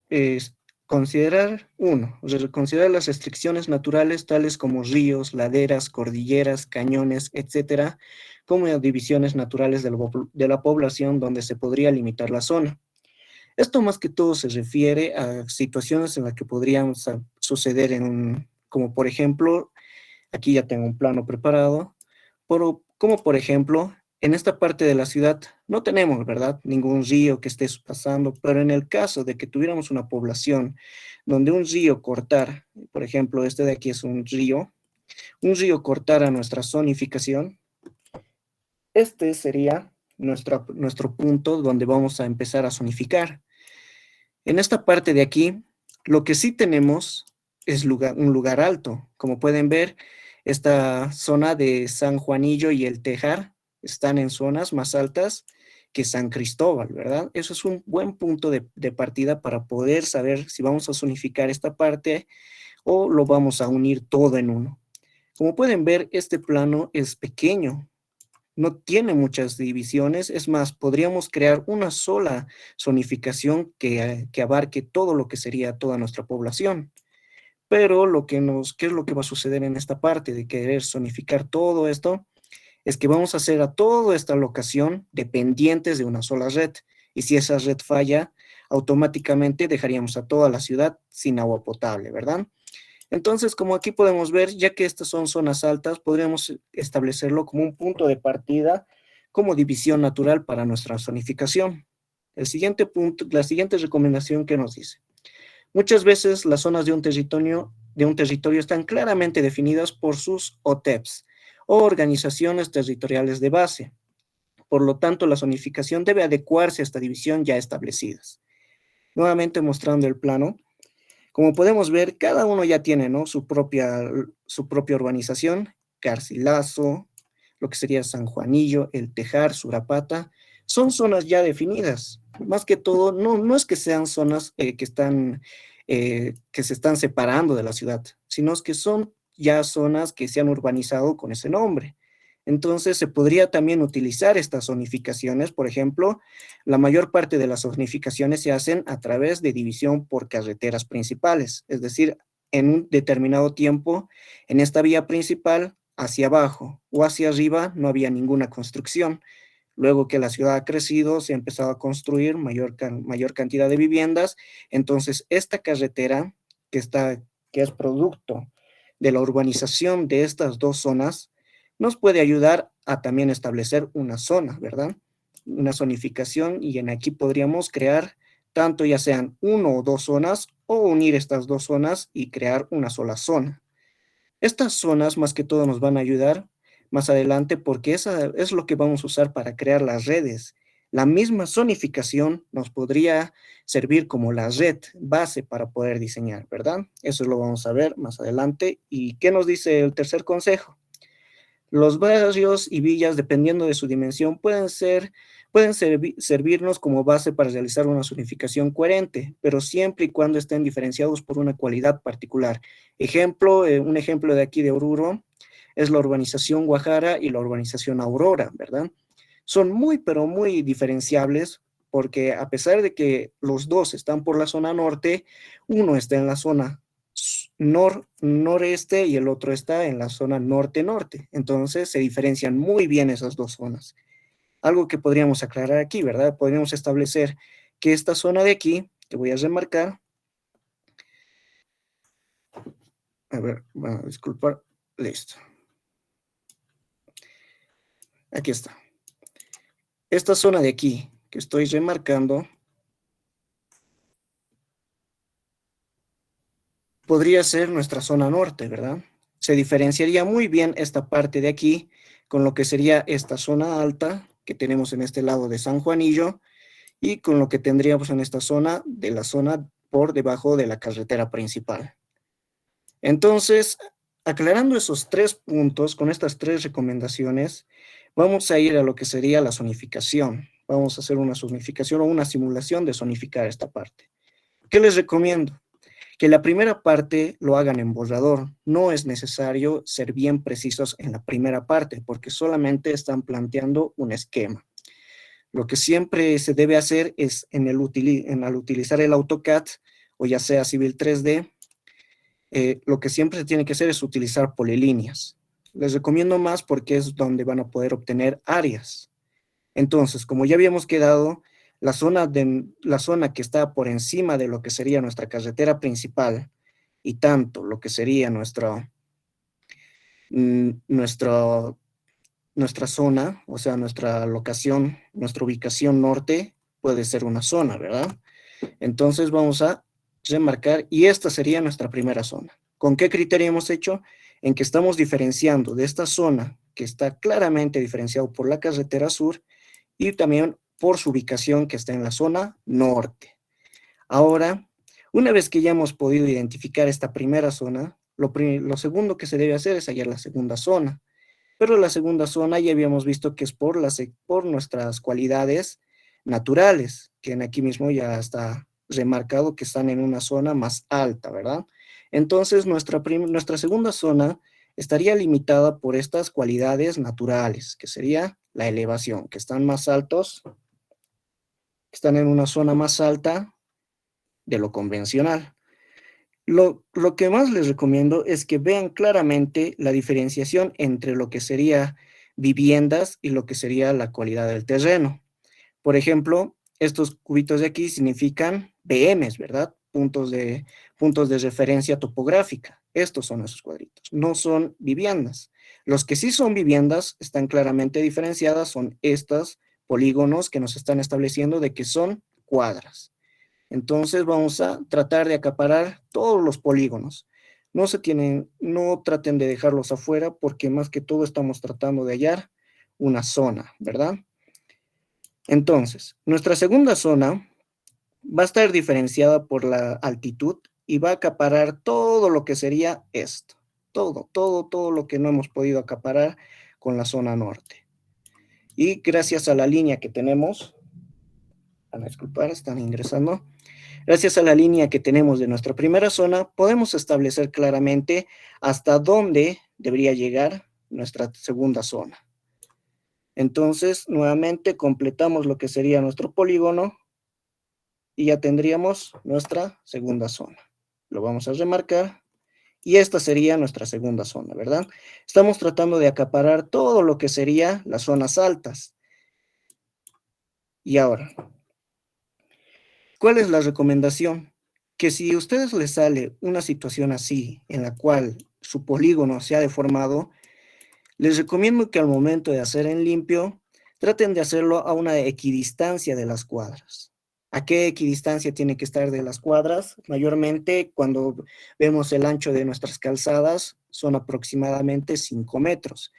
es considerar las restricciones naturales tales como ríos, laderas, cordilleras, cañones, etcétera, como divisiones naturales de la población donde se podría limitar la zona. Esto más que todo se refiere a situaciones en las que podrían suceder como por ejemplo, aquí ya tengo un plano preparado, como por ejemplo, en esta parte de la ciudad no tenemos, ¿verdad?, ningún río que esté pasando, pero en el caso de que tuviéramos una población donde un río cortara, por ejemplo, este de aquí es un río cortara nuestra zonificación, este sería nuestro punto donde vamos a empezar a zonificar. En esta parte de aquí, lo que sí tenemos es un lugar alto. Como pueden ver, esta zona de San Juanillo y el Tejar están en zonas más altas que San Cristóbal, ¿verdad? Eso es un buen punto de partida para poder saber si vamos a zonificar esta parte o lo vamos a unir todo en uno. Como pueden ver, este plano es pequeño, no tiene muchas divisiones, es más, podríamos crear una sola zonificación que abarque todo lo que sería toda nuestra población. Pero ¿qué es lo que va a suceder en esta parte de querer zonificar todo esto? Es que vamos a hacer a toda esta locación dependientes de una sola red. Y si esa red falla, automáticamente dejaríamos a toda la ciudad sin agua potable, ¿verdad? Entonces, como aquí podemos ver, ya que estas son zonas altas, podríamos establecerlo como un punto de partida, como división natural para nuestra zonificación. El siguiente punto, la siguiente recomendación que nos dice. Muchas veces las zonas de un territorio están claramente definidas por sus OTEPs o organizaciones territoriales de base. Por lo tanto, la zonificación debe adecuarse a esta división ya establecidas. Nuevamente mostrando el plano, como podemos ver, cada uno ya tiene, ¿no?, su propia urbanización, Garcilaso, lo que sería San Juanillo, El Tejar, Surapata, son zonas ya definidas. Más que todo, no es que sean zonas que se están separando de la ciudad, sino que son ya zonas que se han urbanizado con ese nombre. Entonces, se podría también utilizar estas zonificaciones, por ejemplo, la mayor parte de las zonificaciones se hacen a través de división por carreteras principales, es decir, en un determinado tiempo, en esta vía principal, hacia abajo o hacia arriba no había ninguna construcción. Luego que la ciudad ha crecido, se ha empezado a construir mayor cantidad de viviendas, entonces esta carretera que es producto de la urbanización de estas dos zonas, nos puede ayudar a también establecer una zona, ¿verdad? Una zonificación y en aquí podríamos crear tanto ya sean uno o dos zonas o unir estas dos zonas y crear una sola zona. Estas zonas más que todo nos van a ayudar más adelante porque esa es lo que vamos a usar para crear las redes. La misma zonificación nos podría servir como la red base para poder diseñar, ¿verdad? Eso lo vamos a ver más adelante. ¿Y qué nos dice el tercer consejo? Los barrios y villas, dependiendo de su dimensión, pueden servirnos como base para realizar una zonificación coherente, pero siempre y cuando estén diferenciados por una cualidad particular. Un ejemplo de aquí de Oruro es la urbanización Guajara y la urbanización Aurora, ¿verdad? Son muy, pero muy diferenciables porque a pesar de que los dos están por la zona norte, uno está en la zona noreste y el otro está en la zona norte-norte. Entonces se diferencian muy bien esas dos zonas. Algo que podríamos aclarar aquí, ¿verdad? Podríamos establecer que esta zona de aquí, que voy a remarcar, a ver, bueno, disculpar, listo. Aquí está. Esta zona de aquí, que estoy remarcando, podría ser nuestra zona norte, ¿verdad? Se diferenciaría muy bien esta parte de aquí con lo que sería esta zona alta que tenemos en este lado de San Juanillo y con lo que tendríamos en esta zona de la zona por debajo de la carretera principal. Entonces, aclarando esos tres puntos con estas tres recomendaciones, vamos a ir a lo que sería la zonificación. Vamos a hacer una zonificación o una simulación de zonificar esta parte. ¿Qué les recomiendo? Que la primera parte lo hagan en borrador. No es necesario ser bien precisos en la primera parte, porque solamente están planteando un esquema. Lo que siempre se debe hacer es al utilizar el AutoCAD, o ya sea Civil 3D, lo que siempre se tiene que hacer es utilizar polilíneas. Les recomiendo más porque es donde van a poder obtener áreas. Entonces, como ya habíamos quedado, la zona que está por encima de lo que sería nuestra carretera principal y tanto lo que sería mm, nuestro, nuestra zona, o sea, nuestra locación, nuestra ubicación norte puede ser una zona, ¿verdad? Entonces vamos a remarcar y esta sería nuestra primera zona. ¿Con qué criterio hemos hecho? En que estamos diferenciando de esta zona que está claramente diferenciado por la carretera sur y también por su ubicación que está en la zona norte. Ahora, una vez que ya hemos podido identificar esta primera zona, lo segundo que se debe hacer es hallar la segunda zona. Pero la segunda zona ya habíamos visto que es por nuestras cualidades naturales, que en aquí mismo ya está remarcado que están en una zona más alta, ¿verdad? Entonces, nuestra segunda zona estaría limitada por estas cualidades naturales, que sería la elevación, que están más altos, que están en una zona más alta de lo convencional. Lo que más les recomiendo es que vean claramente la diferenciación entre lo que sería viviendas y lo que sería la cualidad del terreno. Por ejemplo, estos cubitos de aquí significan PMs, ¿verdad? Puntos de referencia topográfica. Estos son esos cuadritos, no son viviendas. Los que sí son viviendas están claramente diferenciadas, son estos polígonos que nos están estableciendo de que son cuadras. Entonces vamos a tratar de acaparar todos los polígonos. No traten de dejarlos afuera porque más que todo estamos tratando de hallar una zona, ¿verdad? Entonces, nuestra segunda zona va a estar diferenciada por la altitud y va a acaparar todo lo que sería esto. Todo lo que no hemos podido acaparar con la zona norte. Y gracias a la línea que tenemos, van a disculpar, están ingresando. Gracias a la línea que tenemos de nuestra primera zona, podemos establecer claramente hasta dónde debería llegar nuestra segunda zona. Entonces, nuevamente completamos lo que sería nuestro polígono y ya tendríamos nuestra segunda zona. Lo vamos a remarcar y esta sería nuestra segunda zona, ¿verdad? Estamos tratando de acaparar todo lo que sería las zonas altas. Y ahora, ¿cuál es la recomendación? Que si a ustedes les sale una situación así, en la cual su polígono se ha deformado, les recomiendo que al momento de hacer en limpio, traten de hacerlo a una equidistancia de las cuadras. ¿A qué equidistancia tiene que estar de las cuadras? Mayormente cuando vemos el ancho de nuestras calzadas son aproximadamente 5 metros.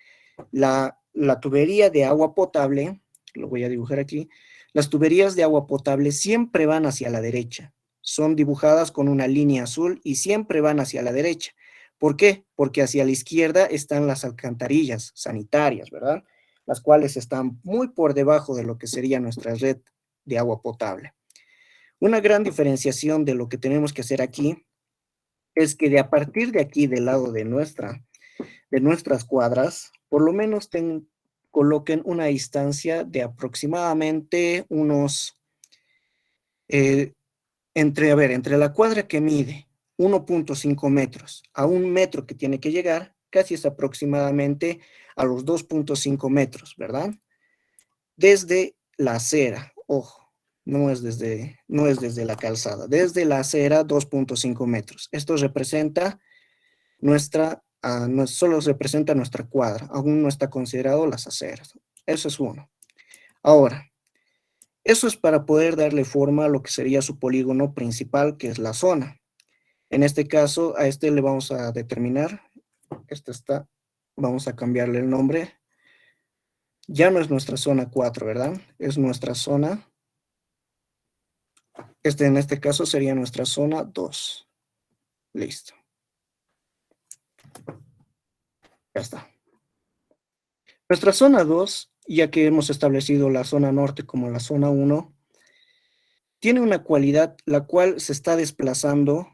La tubería de agua potable, lo voy a dibujar aquí, las tuberías de agua potable siempre van hacia la derecha. Son dibujadas con una línea azul y siempre van hacia la derecha. ¿Por qué? Porque hacia la izquierda están las alcantarillas sanitarias, ¿verdad? Las cuales están muy por debajo de lo que sería nuestra red de agua potable. Una gran diferenciación de lo que tenemos que hacer aquí es que de a partir de aquí, del lado de nuestras cuadras, por lo menos coloquen una distancia de aproximadamente unos, eh, entre la cuadra que mide 1.5 metros a 1 metro que tiene que llegar, casi es aproximadamente a los 2.5 metros, ¿verdad? Desde la acera, ojo, no es desde la calzada, desde la acera 2.5 metros. Esto representa no solo representa nuestra cuadra, aún no está considerado las aceras. Eso es uno. Ahora, eso es para poder darle forma a lo que sería su polígono principal, que es la zona. En este caso, a este le vamos a determinar, vamos a cambiarle el nombre. Ya no es nuestra zona 4, ¿verdad? Es nuestra zona, en este caso sería nuestra zona 2. Listo. Ya está. Nuestra zona 2, ya que hemos establecido la zona norte como la zona 1, tiene una cualidad la cual se está desplazando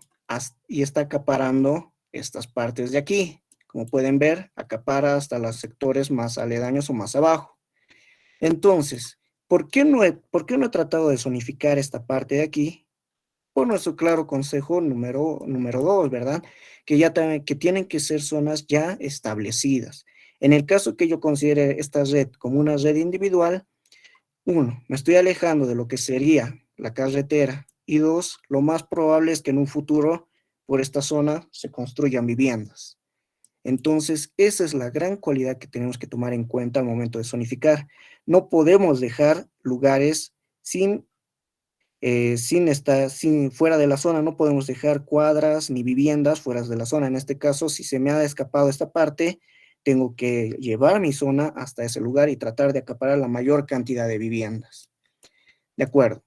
y está acaparando estas partes de aquí. Como pueden ver, acapara hasta los sectores más aledaños o más abajo. Entonces, ¿por qué no he tratado de zonificar esta parte de aquí? por nuestro claro consejo número 2, ¿verdad? Que ya que tienen que ser zonas ya establecidas. En el caso que yo considere esta red como una red individual, uno, me estoy alejando de lo que sería la carretera, y dos, lo más probable es que en un futuro por esta zona se construyan viviendas. Entonces, esa es la gran cualidad que tenemos que tomar en cuenta al momento de zonificar. No podemos dejar lugares sin fuera de la zona, no podemos dejar cuadras ni viviendas fuera de la zona. En este caso, si se me ha escapado esta parte, tengo que llevar mi zona hasta ese lugar y tratar de acaparar la mayor cantidad de viviendas. De acuerdo.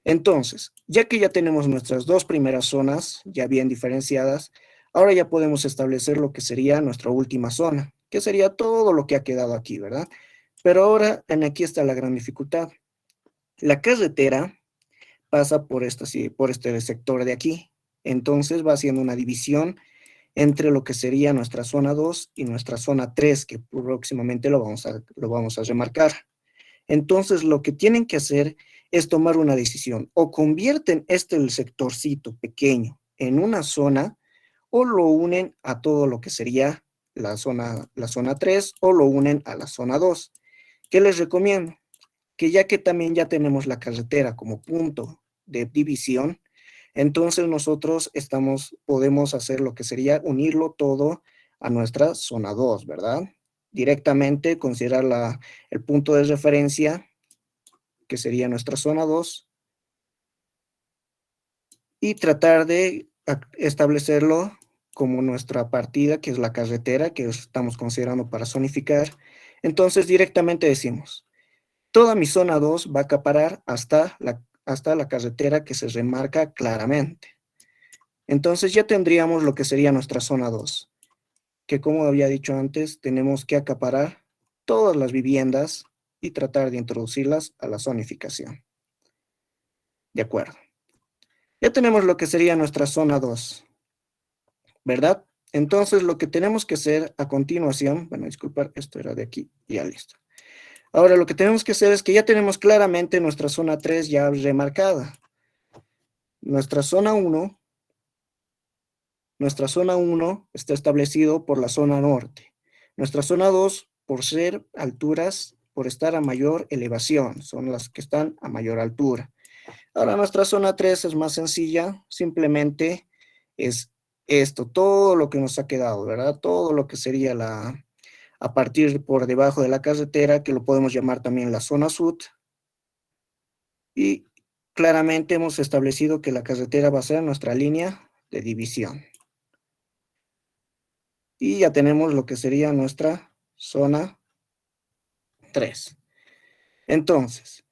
Entonces, ya que ya tenemos nuestras dos primeras zonas ya bien diferenciadas, ahora ya podemos establecer lo que sería nuestra última zona, que sería todo lo que ha quedado aquí, ¿verdad? Pero ahora, aquí está la gran dificultad. La carretera pasa por este sector de aquí. Entonces va haciendo una división entre lo que sería nuestra zona 2 y nuestra zona 3, que próximamente lo vamos a remarcar. Entonces, lo que tienen que hacer es tomar una decisión. O convierten el sectorcito pequeño en una zona, o lo unen a todo lo que sería la zona 3, o lo unen a la zona 2. ¿Qué les recomiendo? Que ya que también ya tenemos la carretera como punto de división, entonces nosotros podemos hacer lo que sería unirlo todo a nuestra zona 2, ¿verdad? Directamente considerar el punto de referencia, que sería nuestra zona 2, y tratar de establecerlo como nuestra partida, que es la carretera que estamos considerando para zonificar. Entonces directamente decimos, toda mi zona 2 va a acaparar hasta la carretera que se remarca claramente. Entonces ya tendríamos lo que sería nuestra zona 2, que como había dicho antes, tenemos que acaparar todas las viviendas y tratar de introducirlas a la zonificación. De acuerdo. Ya tenemos lo que sería nuestra zona 2, ¿verdad? Entonces lo que tenemos que hacer a continuación, bueno, disculpar, esto era de aquí, ya listo. Ahora lo que tenemos que hacer es que ya tenemos claramente nuestra zona 3 ya remarcada. Nuestra zona 1 está establecido por la zona norte. Nuestra zona 2, por ser alturas, por estar a mayor elevación, son las que están a mayor altura. Ahora nuestra zona 3 es más sencilla, simplemente es esto, todo lo que nos ha quedado, ¿verdad? Todo lo que sería a partir por debajo de la carretera, que lo podemos llamar también la zona sud, y claramente hemos establecido que la carretera va a ser nuestra línea de división. Y ya tenemos lo que sería nuestra zona 3. Entonces,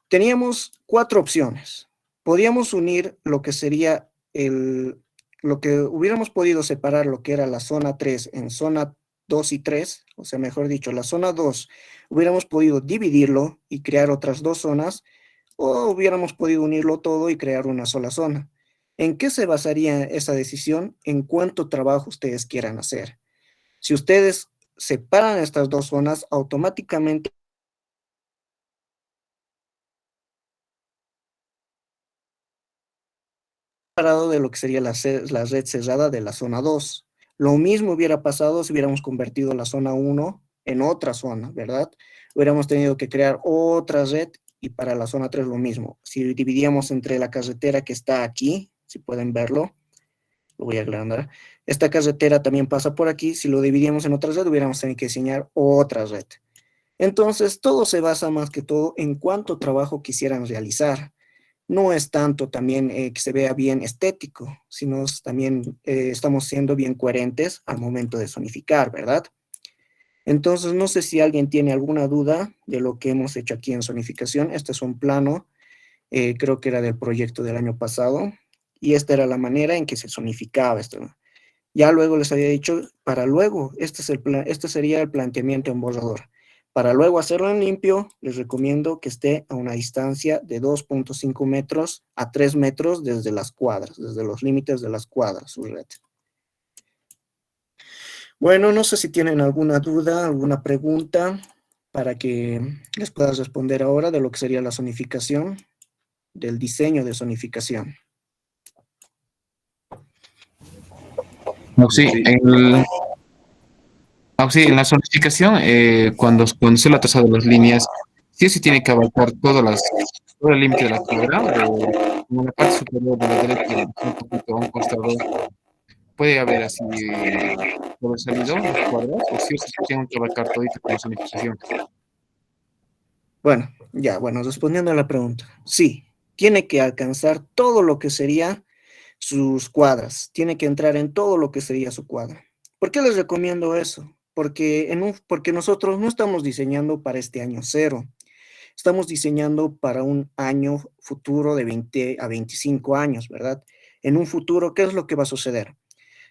teníamos 4 opciones. Podíamos unir lo que sería lo que hubiéramos podido separar lo que era la zona 3 en zona 2 y 3, o sea, mejor dicho, la zona 2, hubiéramos podido dividirlo y crear otras dos zonas, o hubiéramos podido unirlo todo y crear una sola zona. ¿En qué se basaría esa decisión? En cuánto trabajo ustedes quieran hacer. Si ustedes separan estas dos zonas, automáticamente separado de lo que sería la red cerrada de la zona 2. Lo mismo hubiera pasado si hubiéramos convertido la zona 1 en otra zona, ¿verdad? Hubiéramos tenido que crear otra red, y para la zona 3 lo mismo. Si dividíamos entre la carretera que está aquí, si pueden verlo, lo voy a agrandar. Esta carretera también pasa por aquí. Si lo dividíamos en otra red, hubiéramos tenido que diseñar otra red. Entonces, todo se basa más que todo en cuánto trabajo quisieran realizar. No es tanto también que se vea bien estético, sino también estamos siendo bien coherentes al momento de zonificar, ¿verdad? Entonces, no sé si alguien tiene alguna duda de lo que hemos hecho aquí en zonificación. Este es un plano, creo que era del proyecto del año pasado, y esta era la manera en que se zonificaba esto, ¿no? Ya luego les había dicho, para luego, este sería el planteamiento en borrador. Para luego hacerlo en limpio, les recomiendo que esté a una distancia de 2.5 metros a 3 metros desde las cuadras, desde los límites de las cuadras, su red. Bueno, no sé si tienen alguna duda, alguna pregunta para que les pueda responder ahora de lo que sería la zonificación, del diseño de zonificación. No, sí, sí, en la zonificación, cuando se la trazado las líneas, sí o sí tiene que abarcar todo el límite de la cuadra, o en la parte superior de la derecha, un poquito a un costado, puede haber así sobresalido las cuadras, o sí o sí tienen que abarcar todito con la zonificación. Bueno, ya, bueno, respondiendo a la pregunta, sí, tiene que alcanzar todo lo que sería sus cuadras, tiene que entrar en todo lo que sería su cuadra. ¿Por qué les recomiendo eso? Porque nosotros no estamos diseñando para este año cero, estamos diseñando para un año futuro de 20 a 25 años, ¿verdad? En un futuro, ¿qué es lo que va a suceder?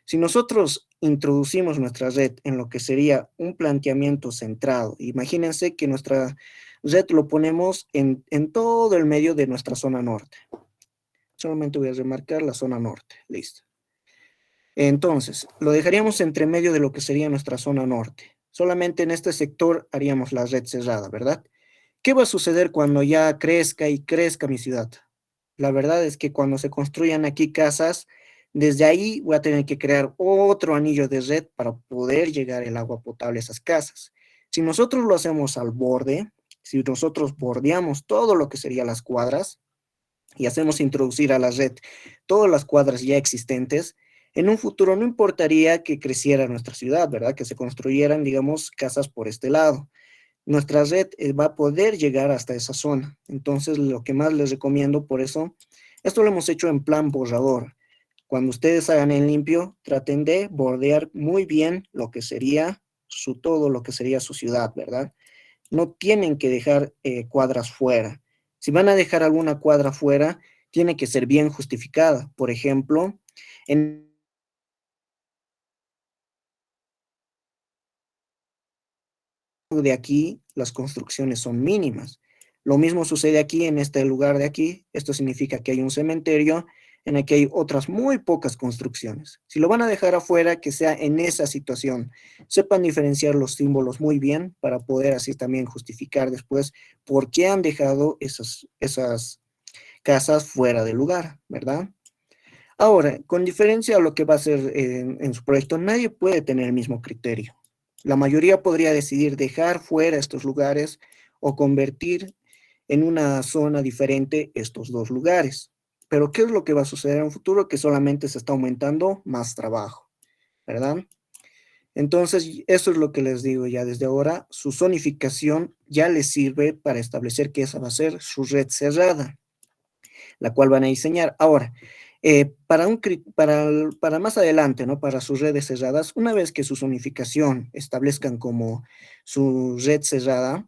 Si nosotros introducimos nuestra red en lo que sería un planteamiento centrado, imagínense que nuestra red lo ponemos en todo el medio de nuestra zona norte. Solamente voy a remarcar la zona norte, listo. Entonces, lo dejaríamos entre medio de lo que sería nuestra zona norte. Solamente en este sector haríamos la red cerrada, ¿verdad? ¿Qué va a suceder cuando ya crezca y crezca mi ciudad? La verdad es que cuando se construyan aquí casas, desde ahí voy a tener que crear otro anillo de red para poder llegar el agua potable a esas casas. Si nosotros lo hacemos al borde, si nosotros bordeamos todo lo que serían las cuadras y hacemos introducir a la red todas las cuadras ya existentes, en un futuro no importaría que creciera nuestra ciudad, ¿verdad? Que se construyeran, digamos, casas por este lado nuestra red va a poder llegar hasta esa zona. Entonces, lo que más les recomiendo, por eso, esto lo hemos hecho en plan borrador. Cuando ustedes hagan el limpio, traten de bordear muy bien lo que sería todo lo que sería su ciudad, ¿verdad? No tienen que dejar cuadras fuera. Si van a dejar alguna cuadra fuera, tiene que ser bien justificada. Por ejemplo, en de aquí las construcciones son mínimas. Lo mismo sucede aquí en este lugar de aquí. Esto significa que hay un cementerio en el que hay otras muy pocas construcciones. Si lo van a dejar afuera, que sea en esa situación. Sepan diferenciar los símbolos muy bien para poder así también justificar después por qué han dejado esas casas fuera del lugar, ¿verdad? Ahora, con diferencia a lo que va a ser en su proyecto, nadie puede tener el mismo criterio. La mayoría podría decidir dejar fuera estos lugares o convertir en una zona diferente estos dos lugares. Pero ¿qué es lo que va a suceder en un futuro? Que solamente se está aumentando más trabajo, ¿verdad? Entonces, eso es lo que les digo ya desde ahora. Su zonificación ya les sirve para establecer que esa va a ser su red cerrada, la cual van a diseñar. Ahora, para más adelante, ¿no? Para sus redes cerradas, una vez que su zonificación establezcan como su red cerrada,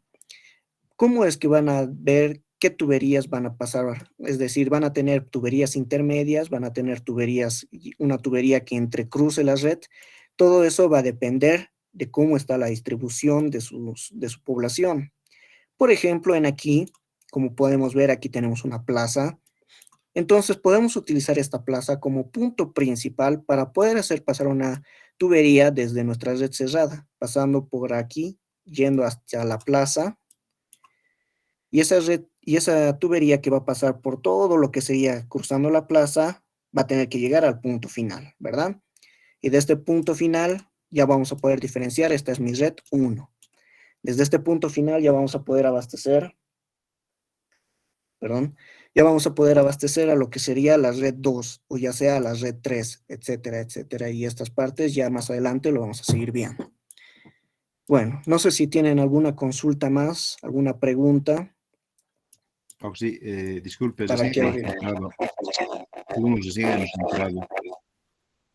¿cómo es que van a ver qué tuberías van a pasar? Es decir, van a tener tuberías intermedias, van a tener una tubería que entrecruce la red. Todo eso va a depender de cómo está la distribución de su población. Por ejemplo, en aquí, como podemos ver, aquí tenemos una plaza. Entonces podemos utilizar esta plaza como punto principal para poder hacer pasar una tubería desde nuestra red cerrada, pasando por aquí, yendo hacia la plaza, y esa tubería que va a pasar por todo lo que sería cruzando la plaza, va a tener que llegar al punto final, ¿verdad? Y de este punto final ya vamos a poder diferenciar, esta es mi red 1. Desde este punto final ya vamos a poder abastecer, perdón, ya vamos a poder abastecer a lo que sería la red 2 o ya sea la red 3, etcétera, etcétera. Y estas partes ya más adelante lo vamos a seguir viendo. Bueno, no sé si tienen alguna consulta más, alguna pregunta. Oh, sí, disculpe, Para recién que... hemos entrado. Según recién hemos entrado.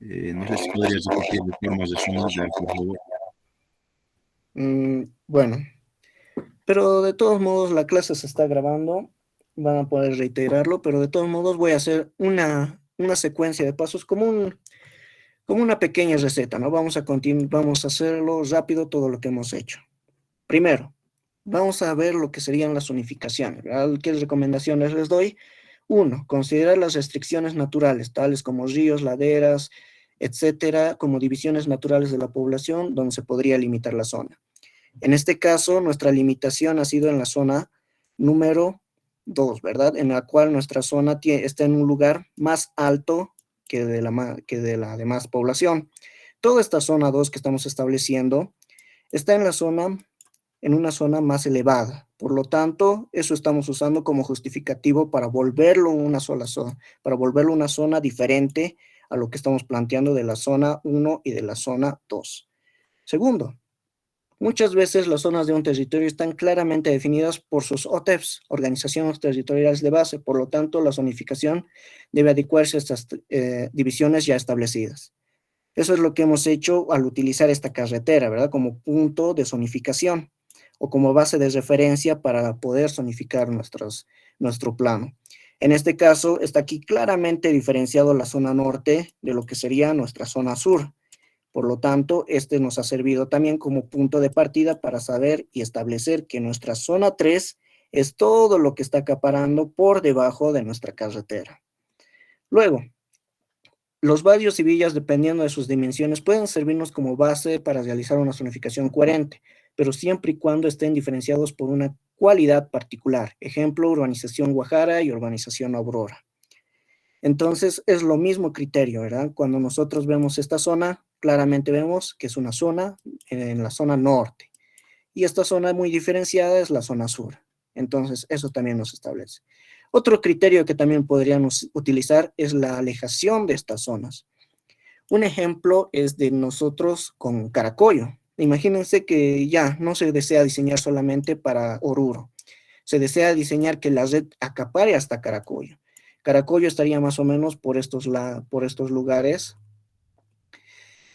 No sé si podrías repetir de forma resumida, por favor. Bueno, pero de todos modos la clase se está grabando, van a poder reiterarlo, pero de todos modos voy a hacer una secuencia de pasos como una pequeña receta, ¿no? Vamos a hacerlo rápido todo lo que hemos hecho. Primero, vamos a ver lo que serían las zonificaciones, ¿verdad? ¿Qué recomendaciones les doy? Uno, considerar las restricciones naturales, tales como ríos, laderas, etcétera, como divisiones naturales de la población, donde se podría limitar la zona. En este caso, nuestra limitación ha sido en la zona número 2, ¿verdad? En la cual nuestra zona está en un lugar más alto que de la demás población. toda esta zona 2 que estamos estableciendo está en una zona más elevada. Por lo tanto, eso estamos usando como justificativo para volverlo una sola zona, para volverlo una zona diferente a lo que estamos planteando de la zona 1 y de la zona 2. Segundo, muchas veces las zonas de un territorio están claramente definidas por sus OTEPs, organizaciones territoriales de base, por lo tanto, la zonificación debe adecuarse a estas divisiones ya establecidas. Eso es lo que hemos hecho al utilizar esta carretera, ¿verdad? Como punto de zonificación o como base de referencia para poder zonificar nuestro plano. En este caso, está aquí claramente diferenciado la zona norte de lo que sería nuestra zona sur. Por lo tanto, este nos ha servido también como punto de partida para saber y establecer que nuestra zona 3 es todo lo que está acaparando por debajo de nuestra carretera. Luego, los barrios y villas, dependiendo de sus dimensiones, pueden servirnos como base para realizar una zonificación coherente, pero siempre y cuando estén diferenciados por una cualidad particular. Ejemplo, urbanización Guajara y urbanización Aurora. Entonces, es lo mismo criterio, ¿verdad? Cuando nosotros vemos esta zona, claramente vemos que es una zona en la zona norte. Y esta zona muy diferenciada es la zona sur. Entonces, eso también nos establece. Otro criterio que también podríamos utilizar es la alejación de estas zonas. Un ejemplo es de nosotros con Caracollo. Imagínense que ya no se desea diseñar solamente para Oruro. Se desea diseñar que la red acapare hasta Caracollo. Caracollo estaría más o menos por estos lugares.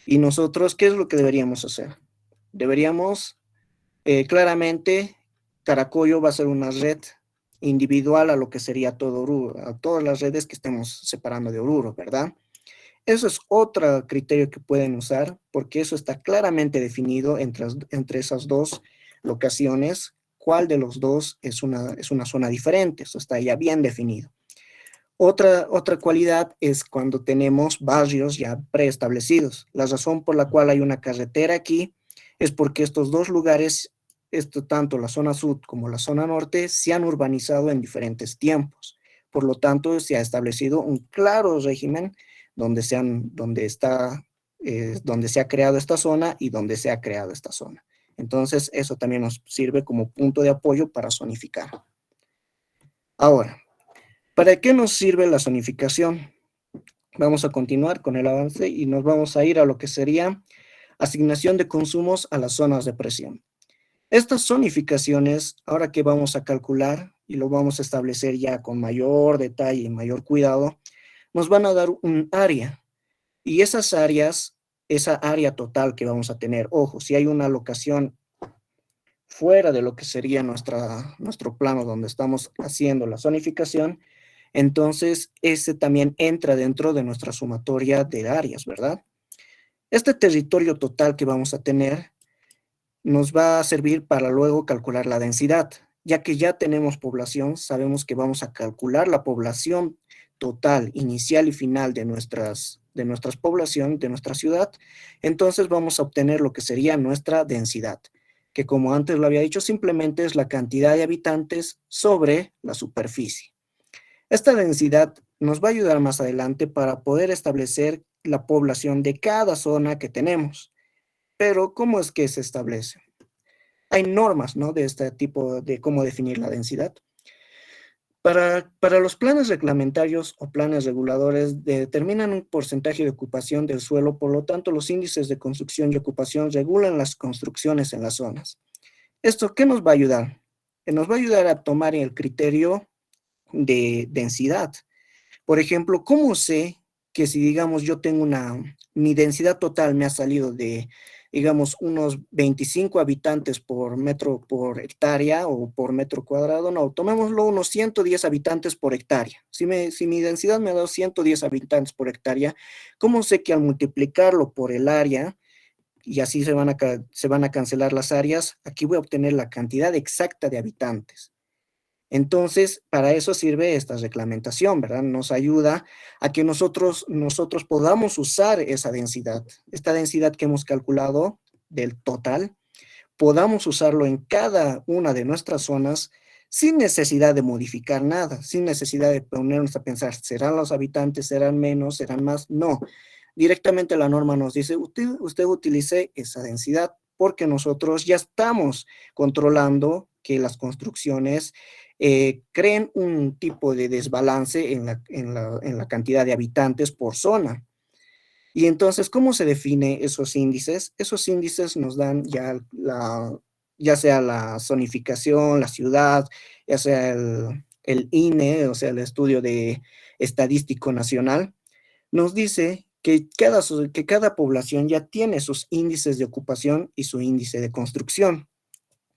Y nosotros, ¿qué es lo que deberíamos hacer? Deberíamos, claramente, Caracollo va a ser una red individual a lo que sería todo Oruro, a todas las redes que estemos separando de Oruro, ¿verdad? Eso es otro criterio que pueden usar, porque eso está claramente definido entre esas dos locaciones, cuál de los dos es una zona diferente, eso está ya bien definido. Otra cualidad es cuando tenemos barrios ya preestablecidos. La razón por la cual hay una carretera aquí es porque estos dos lugares, tanto la zona sur como la zona norte, se han urbanizado en diferentes tiempos. Por lo tanto, se ha establecido un claro régimen donde se ha creado esta zona y donde se ha creado esta zona. Entonces, eso también nos sirve como punto de apoyo para zonificar. Ahora, ¿para qué nos sirve la zonificación? Vamos a continuar con el avance y nos vamos a ir a lo que sería asignación de consumos a las zonas de presión. Estas zonificaciones, ahora que vamos a calcular y lo vamos a establecer ya con mayor detalle y mayor cuidado, nos van a dar un área. Y esas áreas, esa área total que vamos a tener, ojo, si hay una locación fuera de lo que sería nuestro plano donde estamos haciendo la zonificación, entonces ese también entra dentro de nuestra sumatoria de áreas, ¿verdad? Este territorio total que vamos a tener nos va a servir para luego calcular la densidad. Ya que ya tenemos población, sabemos que vamos a calcular la población total, inicial y final de nuestras poblaciones, de nuestra ciudad, entonces vamos a obtener lo que sería nuestra densidad, que como antes lo había dicho, simplemente es la cantidad de habitantes sobre la superficie. Esta densidad nos va a ayudar más adelante para poder establecer la población de cada zona que tenemos. Pero, ¿cómo es que se establece? Hay normas, ¿no?, de este tipo de cómo definir la densidad. Para los planes reglamentarios o planes reguladores determinan un porcentaje de ocupación del suelo, por lo tanto, los índices de construcción y ocupación regulan las construcciones en las zonas. ¿Esto qué nos va a ayudar? Nos va a ayudar a tomar el criterio de densidad. Por ejemplo, ¿cómo sé que si, digamos, yo tengo mi densidad total me ha salido de, digamos, unos 25 habitantes por hectárea o por metro cuadrado? No, tomémoslo unos 110 habitantes por hectárea. Si mi densidad me ha dado 110 habitantes por hectárea, ¿cómo sé que al multiplicarlo por el área, y así se van a cancelar las áreas, aquí voy a obtener la cantidad exacta de habitantes? Entonces, para eso sirve esta reglamentación, ¿verdad? Nos ayuda a que nosotros podamos usar esa densidad, esta densidad que hemos calculado del total, podamos usarlo en cada una de nuestras zonas sin necesidad de modificar nada, sin necesidad de ponernos a pensar, ¿serán los habitantes, serán menos, serán más? No, directamente la norma nos dice, usted utilice esa densidad, porque nosotros ya estamos controlando que las construcciones creen un tipo de desbalance en la cantidad de habitantes por zona. Y entonces, ¿cómo se define esos índices? Esos índices nos dan ya sea la zonificación, la ciudad, ya sea el INE, o sea, el Estudio de Estadístico Nacional, nos dice que cada población ya tiene sus índices de ocupación y su índice de construcción.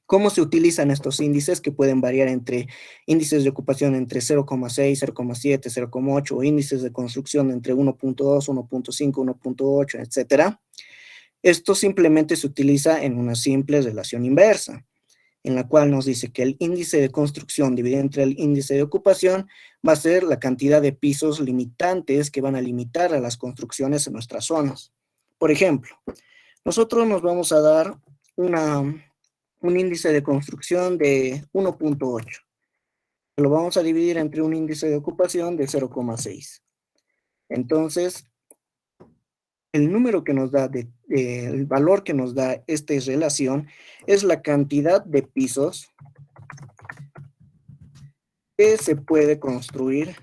¿Cómo se utilizan estos índices que pueden variar entre índices de ocupación entre 0,6, 0,7, 0,8 o índices de construcción entre 1.2, 1.5, 1.8, etcétera? Esto simplemente se utiliza en una simple relación inversa, en la cual nos dice que el índice de construcción dividido entre el índice de ocupación va a ser la cantidad de pisos limitantes que van a limitar a las construcciones en nuestras zonas. Por ejemplo, nosotros nos vamos a dar un índice de construcción de 1.8. Lo vamos a dividir entre un índice de ocupación de 0,6. Entonces, el número que nos da, el valor que nos da esta relación es la cantidad de pisos que se puede construir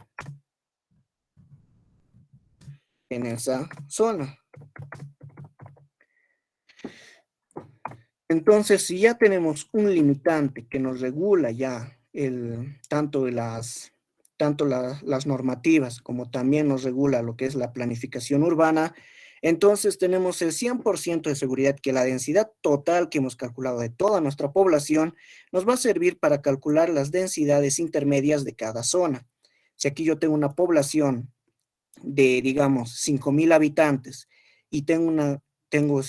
en esa zona. Entonces, si ya tenemos un limitante que nos regula ya tanto las normativas como también nos regula lo que es la planificación urbana, entonces tenemos el 100% de seguridad que la densidad total que hemos calculado de toda nuestra población nos va a servir para calcular las densidades intermedias de cada zona. Si aquí yo tengo una población de, digamos, 5,000 habitantes y tengo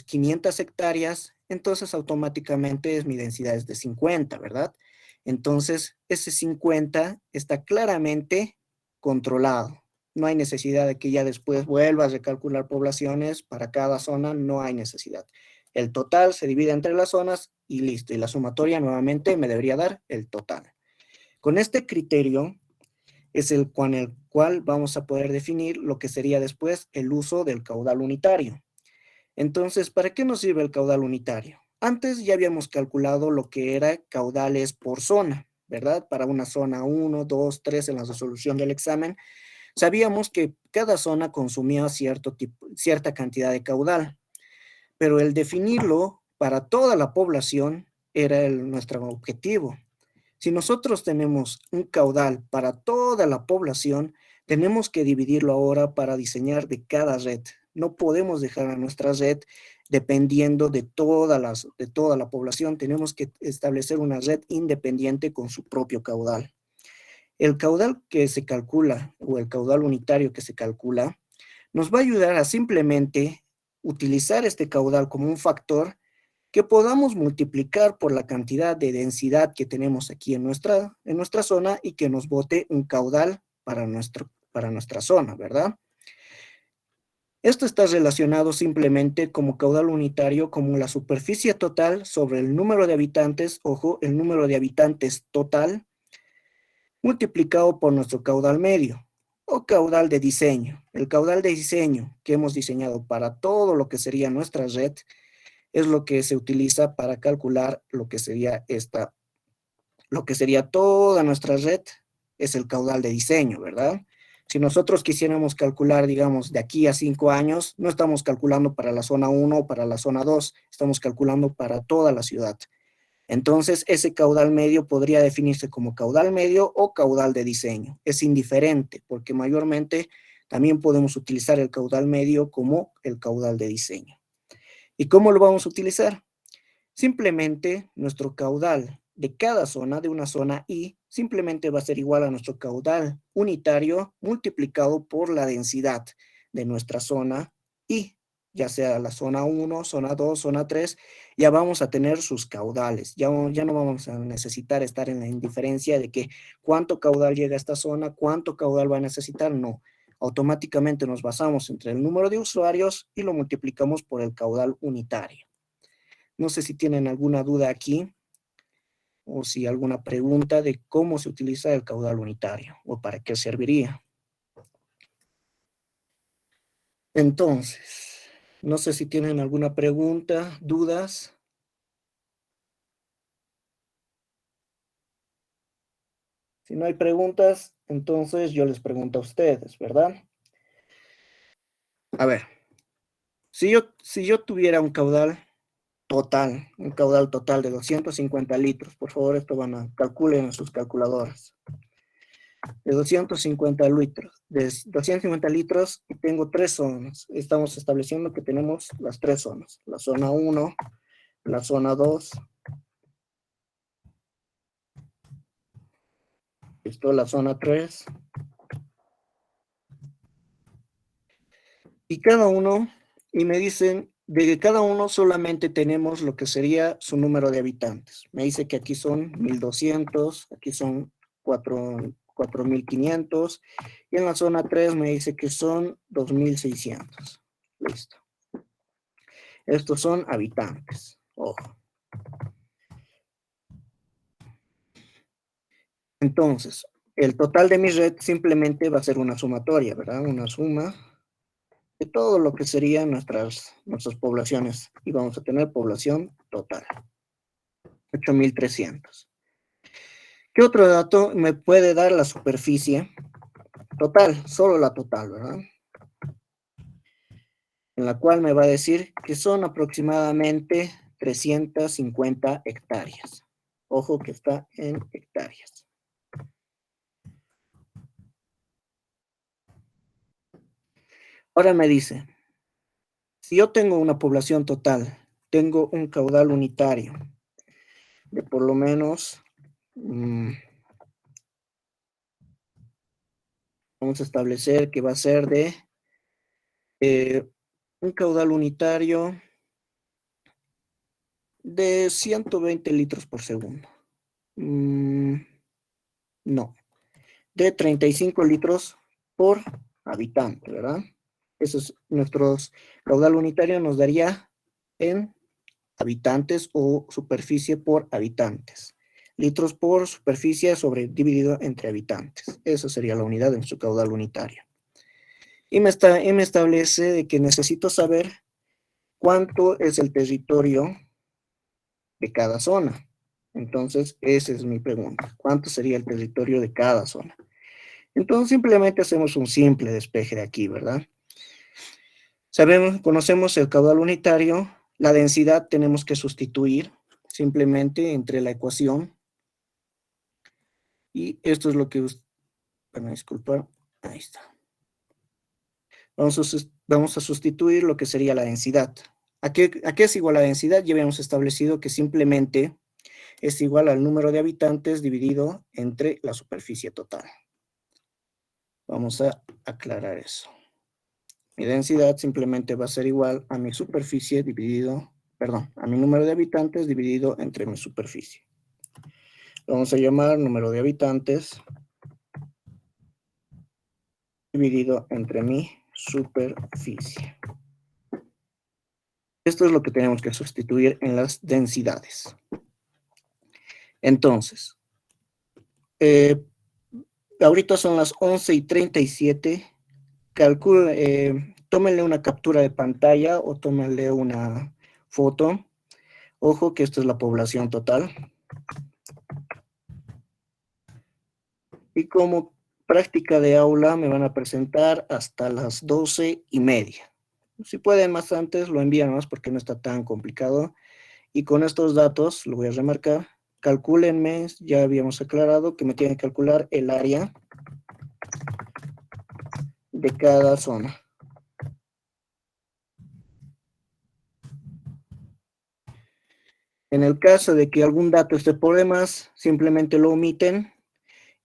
500 hectáreas, entonces automáticamente mi densidad es de 50, ¿verdad? Entonces, ese 50 está claramente controlado. No hay necesidad de que ya después vuelvas a recalcular poblaciones para cada zona, no hay necesidad. El total se divide entre las zonas y listo. Y la sumatoria nuevamente me debería dar el total. Con este criterio es con el cual vamos a poder definir lo que sería después el uso del caudal unitario. Entonces, ¿para qué nos sirve el caudal unitario? Antes ya habíamos calculado lo que era caudales por zona, ¿verdad? Para una zona 1, 2, 3 en la resolución del examen, sabíamos que cada zona consumía cierta cantidad de caudal, pero el definirlo para toda la población era nuestro objetivo. Si nosotros tenemos un caudal para toda la población, tenemos que dividirlo ahora para diseñar de cada red. No podemos dejar a nuestra red dependiendo de toda la población. Tenemos que establecer una red independiente con su propio caudal. El caudal que se calcula o el caudal unitario que se calcula nos va a ayudar a simplemente utilizar este caudal como un factor que podamos multiplicar por la cantidad de densidad que tenemos aquí en nuestra zona y que nos bote un caudal para nuestra zona, ¿verdad? Esto está relacionado simplemente como caudal unitario como la superficie total sobre el número de habitantes, ojo, el número de habitantes total, multiplicado por nuestro caudal medio o caudal de diseño. El caudal de diseño que hemos diseñado para todo lo que sería nuestra red es lo que se utiliza para calcular lo que sería toda nuestra red, es el caudal de diseño, ¿verdad? Si nosotros quisiéramos calcular, digamos, de aquí a 5 años, no estamos calculando para la zona 1 o para la zona 2, estamos calculando para toda la ciudad. Entonces, ese caudal medio podría definirse como caudal medio o caudal de diseño. Es indiferente, porque mayormente también podemos utilizar el caudal medio como el caudal de diseño. ¿Y cómo lo vamos a utilizar? Simplemente nuestro caudal de cada zona, de una zona I, simplemente va a ser igual a nuestro caudal unitario multiplicado por la densidad de nuestra zona I, ya sea la zona 1, zona 2, zona 3, ya vamos a tener sus caudales, ya no vamos a necesitar estar en la indiferencia de que cuánto caudal llega a esta zona, cuánto caudal va a necesitar, no. Automáticamente nos basamos entre el número de usuarios y lo multiplicamos por el caudal unitario. No sé si tienen alguna duda aquí o si alguna pregunta de cómo se utiliza el caudal unitario o para qué serviría. Entonces, no sé si tienen alguna pregunta, dudas. Si no hay preguntas, entonces yo les pregunto a ustedes, ¿verdad? A ver, si yo tuviera un caudal total de 250 litros, por favor, esto calculen en sus calculadoras, de 250 litros, y tengo tres zonas. Estamos estableciendo que tenemos las tres zonas, la zona 1, la zona 2, esto la zona 3, y cada uno, y me dicen de que cada uno solamente tenemos lo que sería su número de habitantes. Me dice que aquí son 1200, aquí son 4500, y en la zona 3 me dice que son 2600. Listo. Estos son habitantes. Ojo. Entonces, el total de mi red simplemente va a ser una sumatoria, ¿verdad? Una suma de todo lo que serían nuestras poblaciones. Y vamos a tener población total, 8300. ¿Qué otro dato me puede dar la superficie total? Solo la total, ¿verdad? En la cual me va a decir que son aproximadamente 350 hectáreas. Ojo que está en hectáreas. Ahora me dice, si yo tengo una población total, tengo un caudal unitario de por lo menos, vamos a establecer que va a ser de un caudal unitario de 120 litros por segundo. No, de 35 litros por habitante, ¿verdad? Eso es nuestro caudal unitario, nos daría en habitantes o superficie por habitantes. Litros por superficie dividido entre habitantes. Esa sería la unidad en su caudal unitario. Y me establece de que necesito saber cuánto es el territorio de cada zona. Entonces, esa es mi pregunta. ¿Cuánto sería el territorio de cada zona? Entonces, simplemente hacemos un simple despeje de aquí, ¿verdad? Conocemos el caudal unitario, la densidad tenemos que sustituir simplemente entre la ecuación. Y esto es lo que, disculpar, ahí está. Vamos a sustituir lo que sería la densidad. ¿A qué es igual la densidad? Ya habíamos establecido que simplemente es igual al número de habitantes dividido entre la superficie total. Vamos a aclarar eso. Mi densidad simplemente va a ser igual a mi superficie a mi número de habitantes dividido entre mi superficie. Lo vamos a llamar número de habitantes dividido entre mi superficie. Esto es lo que tenemos que sustituir en las densidades. Entonces, ahorita son las 11:37. Tómenle una captura de pantalla o tómenle una foto. Ojo que esto es la población total. Y como práctica de aula me van a presentar hasta las 12:30. Si pueden más antes, lo envían más porque no está tan complicado. Y con estos datos, lo voy a remarcar, calcúlenme, ya habíamos aclarado que me tienen que calcular el área de cada zona. En el caso de que algún dato esté por demás, simplemente lo omiten,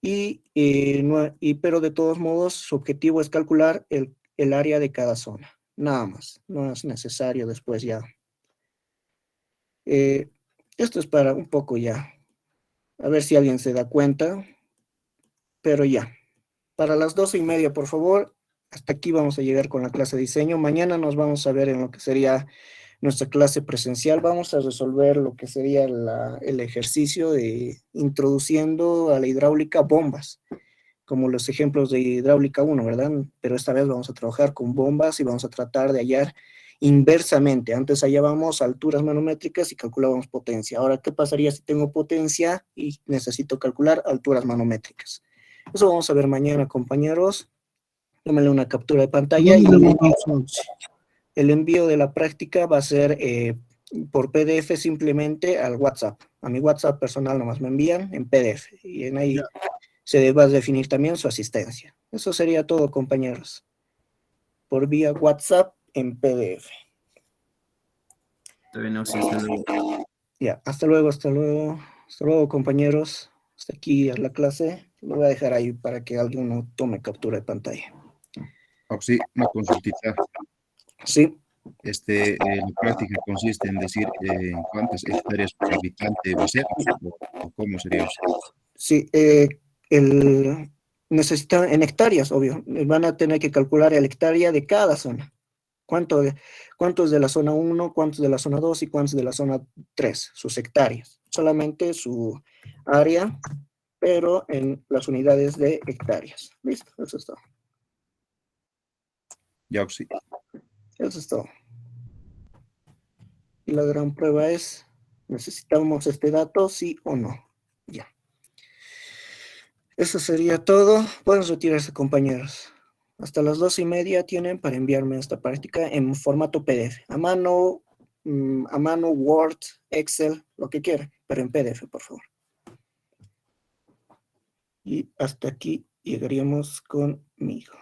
pero de todos modos su objetivo es calcular el área de cada zona. Nada más, no es necesario después ya. Esto es para un poco ya, a ver si alguien se da cuenta, pero ya. Para las 12:30, por favor, hasta aquí vamos a llegar con la clase de diseño. Mañana nos vamos a ver en lo que sería nuestra clase presencial. Vamos a resolver lo que sería el ejercicio de introduciendo a la hidráulica bombas. como los ejemplos de hidráulica 1, ¿verdad? Pero esta vez vamos a trabajar con bombas y vamos a tratar de hallar inversamente. Antes hallábamos alturas manométricas y calculábamos potencia. Ahora, ¿qué pasaría si tengo potencia y necesito calcular alturas manométricas? Eso vamos a ver mañana, compañeros. Tómenle una captura de pantalla y el envío de la práctica va a ser por PDF simplemente al WhatsApp. A mi WhatsApp personal nomás me envían en PDF y en ahí se va a definir también su asistencia. Eso sería todo, compañeros. Por vía WhatsApp en PDF. Está bien, Auxi, hasta luego. Ya, hasta luego, hasta luego. Hasta luego, compañeros. Hasta aquí a la clase. Lo voy a dejar ahí para que alguno tome captura de pantalla. Auxi, una consultita. Sí, La práctica consiste en decir en cuántas hectáreas por habitante va a ser, o cómo sería eso. sí. Necesitan en hectáreas, obvio. Van a tener que calcular la hectárea de cada zona. ¿Cuántos de la zona 1, cuántos de la zona 2 y cuántos de la zona 3? Sus hectáreas. Solamente su área, pero en las unidades de hectáreas. Listo, eso es todo. Ya, Auxi. Eso es todo. Y la gran prueba es, ¿necesitamos este dato, sí o no? Ya. Eso sería todo. Pueden retirarse, compañeros. Hasta las 2:30 tienen para enviarme esta práctica en formato PDF. A mano, Word, Excel, lo que quieran, pero en PDF, por favor. Y hasta aquí llegaríamos conmigo.